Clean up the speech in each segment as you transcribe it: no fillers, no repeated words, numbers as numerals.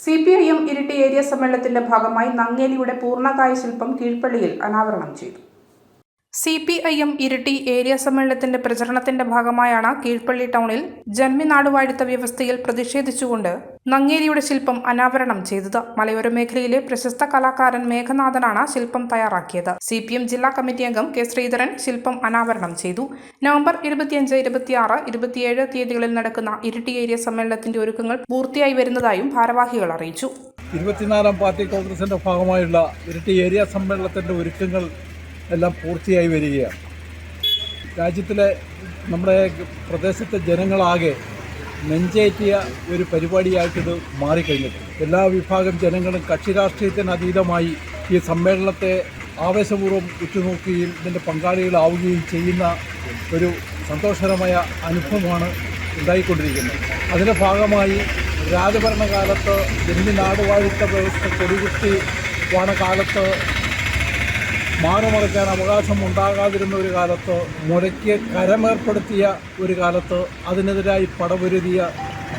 CPIM Iritty area സമ്മേളനത്തിന്റെ ഭാഗമായി നങ്ങേലിയുടെ പൂർണ്ണകായ ശില്പം കീഴ്പള്ളിയിൽ അനാവരണം ചെയ്തു. CPIM ഇരിട്ടി ഏരിയ സമ്മേളനത്തിന്റെ പ്രചരണത്തിന്റെ ഭാഗമായാണ് കീഴ്പള്ളി ടൗണിൽ ജന്മിനാടുവാഴുത്ത വ്യവസ്ഥയിൽ പ്രതിഷേധിച്ചുകൊണ്ട് നങ്ങേലിയുടെ ശില്പം അനാവരണം ചെയ്തത്. മലയോര മേഖലയിലെ പ്രശസ്ത കലാകാരൻ മേഘനാഥനാണ് ശില്പം തയ്യാറാക്കിയത്. CPM ജില്ലാ കമ്മിറ്റി അംഗം K. ശ്രീധരൻ ശില്പം അനാവരണം ചെയ്തു. നവംബർ 25, 26, 27 തീയതികളിൽ നടക്കുന്ന ഇരിട്ടി ഏരിയ സമ്മേളനത്തിന്റെ ഒരുക്കങ്ങൾ പൂർത്തിയായി വരുന്നതായും ഭാരവാഹികൾ അറിയിച്ചു. 24ാം പാർട്ടി കോൺഗ്രസിന്റെ ഭാഗമായുള്ള ഇരിട്ടി ഏരിയ സമ്മേളനത്തിന്റെ ഒരുക്കങ്ങൾ എല്ലാം പൂർത്തിയായി വരികയാണ്. രാജ്യത്തിലെ നമ്മുടെ പ്രദേശത്തെ ജനങ്ങളാകെ നെഞ്ചേറ്റിയ ഒരു പരിപാടിയായിട്ടിത് മാറിക്കഴിഞ്ഞിട്ടുണ്ട്. എല്ലാ വിഭാഗം ജനങ്ങളും കക്ഷി രാഷ്ട്രീയത്തിന് അതീതമായി ഈ സമ്മേളനത്തെ ആവേശപൂർവ്വം ഉറ്റുനോക്കുകയും ഇതിൻ്റെ പങ്കാളികളാവുകയും ചെയ്യുന്ന ഒരു സന്തോഷകരമായ അനുഭവമാണ് ഉണ്ടായിക്കൊണ്ടിരിക്കുന്നത്. അതിൻ്റെ ഭാഗമായി രാജഭരണകാലത്ത് ജന്മിനാടുവാഴുത്ത വ്യവസ്ഥ കൊടികുത്തി വാണ കാലത്ത് മാറുമറയ്ക്കാൻ അവകാശം ഉണ്ടാകാതിരുന്ന ഒരു കാലത്ത്, മുറയ്ക്ക് കരമേർപ്പെടുത്തിയ ഒരു കാലത്ത് അതിനെതിരായി പടപൊരുതിയ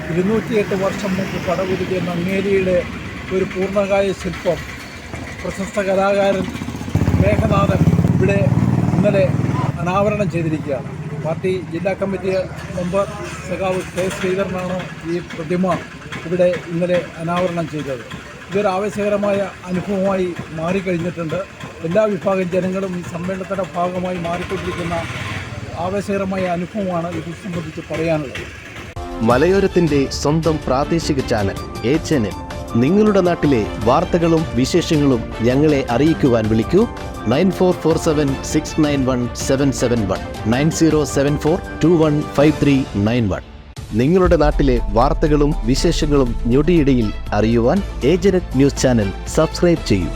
208 വർഷം മുമ്പ് പടപൊരുതിയ നങ്ങേലിയുടെ ഒരു പൂർണ്ണകായ ശില്പം പ്രശസ്ത കലാകാരൻ മേഘനാഥൻ ഇവിടെ ഇന്നലെ അനാവരണം ചെയ്തിരിക്കുകയാണ്. പാർട്ടി ജില്ലാ കമ്മിറ്റി മെമ്പർ സഖാവ് K. ശ്രീധരനാണ് ഈ പ്രതിമ ഇവിടെ ഇന്നലെ അനാവരണം ചെയ്തത്. ഇതൊരു ആവേശകരമായ അനുഭവമായി മാറിക്കഴിഞ്ഞിട്ടുണ്ട്. എല്ലാ വിഭാഗം ജനങ്ങളും ഈ സമ്മേളനത്തിൻ്റെ ഭാഗമായി മാറിക്കൊണ്ടിരിക്കുന്ന ആവേശകരമായ അനുഭവമാണ് ഇത് സംബന്ധിച്ച് പറയാനുള്ളത്. മലയോരത്തിന്റെ സ്വന്തം പ്രാദേശിക ചാനൽ A-Channel. നിങ്ങളുടെ നാട്ടിലെ വാർത്തകളും വിശേഷങ്ങളും ഞങ്ങളെ അറിയിക്കുവാൻ വിളിക്കൂ 9447691771 9074215391. നിങ്ങളുടെ നാട്ടിലെ വാർത്തകളും വിശേഷങ്ങളും ഞൊടിയിടയിൽ അറിയുവാൻ A-Channel ന്യൂസ് ചാനൽ സബ്സ്ക്രൈബ് ചെയ്യൂ.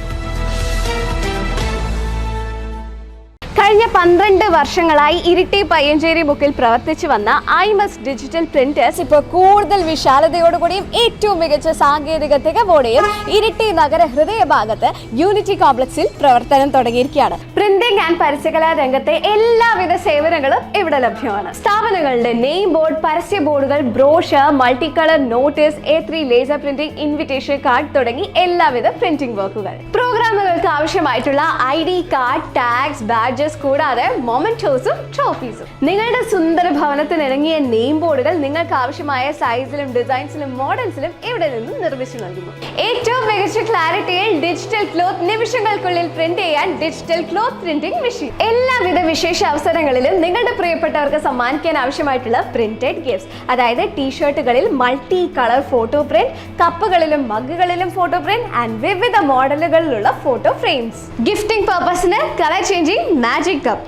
കഴിഞ്ഞ 12 വർഷങ്ങളായി ഇരിട്ടി പയ്യഞ്ചേരി ബുക്കിൽ പ്രവർത്തിച്ചു വന്ന IMAS ഡിജിറ്റൽ പ്രിന്റേഴ്സ് ഇപ്പോൾ കൂടുതൽ വിശാലതയോടുകൂടിയും ഏറ്റവും മികച്ച സാങ്കേതിക തികവോടെയും ഇരിട്ടി നഗര ഹൃദയഭാഗത്ത് യൂണിറ്റി കോംപ്ലക്സിൽ പ്രവർത്തനം തുടങ്ങിയിരിക്കുകയാണ്. പ്രിന്റിംഗ് ആൻഡ് പരസ്യകലാ രംഗത്തെ എല്ലാവിധ സേവനങ്ങളും ഇവിടെ ലഭ്യമാണ്. സ്ഥാപനങ്ങളുടെ നെയിം ബോർഡ്, പരസ്യ ബോർഡുകൾ, brochure, multi colour notice, A3 laser printing, invitation card തുടങ്ങി എല്ലാവിധ പ്രിന്റിംഗ് വർക്കുകൾ, പ്രോഗ്രാമുകൾക്ക് ആവശ്യമായിട്ടുള്ള ID കാർഡ്, ടാഗ്സ്, ബാഡ്ജസ് കൂടാതെ മൊമെന്റോസും ട്രോഫീസും. നിങ്ങളുടെ സുന്ദര ഭവനത്തിന് ഇണങ്ങിയ നെയിം ബോർഡുകൾ നിങ്ങൾക്ക് ആവശ്യമായ സൈസിലും ഡിസൈൻസിലും മോഡൽസിലും ഇവിടെ നിന്ന് നിർമ്മിച്ചു നൽകുന്നു. ഏറ്റവും മികച്ച ക്ലാരിറ്റിയിൽ ഡിജിറ്റൽ ക്ലോത്ത് നിമിഷങ്ങൾക്കുള്ളിൽ പ്രിന്റ് ചെയ്യാൻ ഡിജിറ്റൽ ക്ലോത്ത് പ്രിന്റിംഗ് മെഷീൻ. എല്ലാവിധ വിശേഷ അവസരങ്ങളിലും നിങ്ങളുടെ പ്രിയപ്പെട്ടവർക്ക് സമ്മാനിക്കാൻ ആവശ്യമായിട്ടുള്ള പ്രിന്റഡ് ഗിഫ്റ്റ്സ്, അതായത് ടീഷർട്ടുകളിൽ മൾട്ടി കളർ ഫോട്ടോ പ്രിന്റ്, കപ്പുകളിലും മഗ്ഗുകളിലും ഫോട്ടോ പ്രിന്റ് ആൻഡ് വിവിധ മോഡലുകളിലുള്ള ഫോട്ടോ ഫ്രെയിംസ്. ഗിഫ്റ്റിംഗ് പർപ്പസിന് കളർ ചേഞ്ചിങ് മാജിക് കപ്പ്.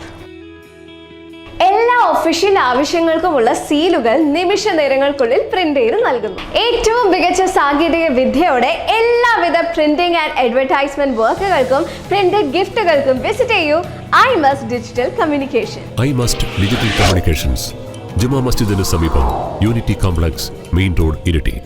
എല്ലാ ഒഫീഷ്യൽ ആവശ്യങ്ങൾക്കുമുള്ള സീലുകൾ നിമിഷ നേരങ്ങൾക്കുള്ളിൽ പ്രിന്റ് ചെയ്ത് നൽകുന്നു. ഏറ്റവും മികച്ച സാങ്കേതിക വിദ്യയോടെ എല്ലാവിധ പ്രിന്റിംഗ് ആൻഡ് അഡ്വർടൈസ്മെന്റ് വർക്കുകൾക്കും പ്രിന്റഡ് ഗിഫ്റ്റുകൾക്കും വിസിറ്റ് ചെയ്യൂ IMAS digital communication. IMAS digital communications, ജുമാ മസ്ജിദിന് സമീപം, unity complex, main road, Iritty.